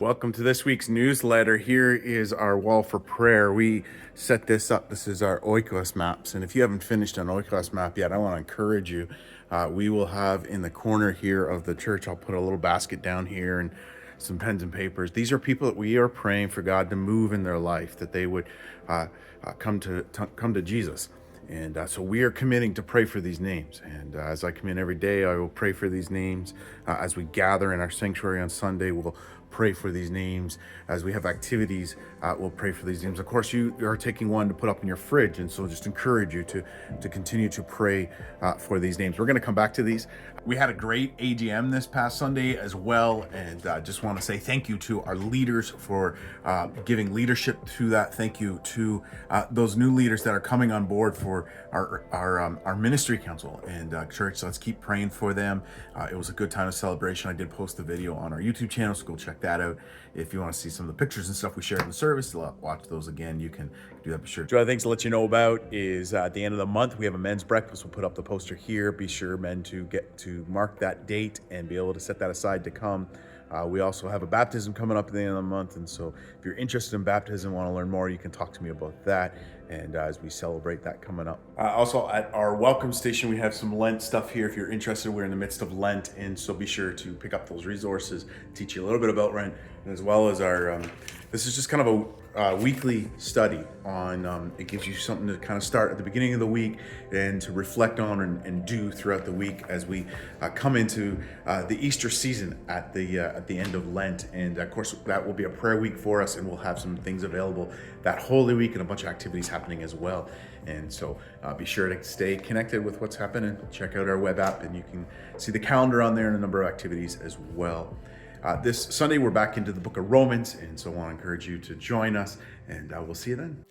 Welcome to this week's newsletter. Here is our wall for prayer. We set this up. This is our Oikos Maps. And if you haven't finished an Oikos map yet, I want to encourage you. We will have in the corner here of the church, I'll put a little basket down here and some pens and papers. These are people that we are praying for God to move in their life, that they would come to Jesus. And so we are committing to pray for these names. And as I come in every day, I will pray for these names. As we gather in our sanctuary on Sunday, we'll pray for these names. As we have activities, we'll pray for these names. Of course, you are taking one to put up in your fridge. And so just encourage you to continue to pray for these names. We're going to come back to these. We had a great AGM this past Sunday as well. And just want to say thank you to our leaders for giving leadership to that. Thank you to those new leaders that are coming on board for our ministry council and church. So let's keep praying for them. It was a good time of celebration. I did post the video on our YouTube channel, so go check that out. If you want to see some of the pictures and stuff we shared in the service, watch those again. You can do that. Be sure. Two other things to let you know about is at the end of the month we have a men's breakfast. We'll put up the poster here. Be sure, men, to get to mark that date and be able to set that aside to come. We also have a baptism coming up at the end of the month, and so if you're interested in baptism, want to learn more, you can talk to me about that, and as we celebrate that coming up. Also at our welcome station, we have some Lent stuff here. If you're interested, we're in the midst of Lent, and so be sure to pick up those resources, teach you a little bit about Lent, as well as our, this is just kind of a weekly study on, it gives you something to kind of start at the beginning of the week and to reflect on and do throughout the week as we come into the Easter season at the end of Lent. And of course, that will be a prayer week for us, and we'll have some things available that Holy Week and a bunch of activities happening as well. And so be sure to stay connected with what's happening. Check out our web app, and you can see the calendar on there and a number of activities as well. This Sunday, we're back into the book of Romans, and so I want to encourage you to join us, and we'll see you then.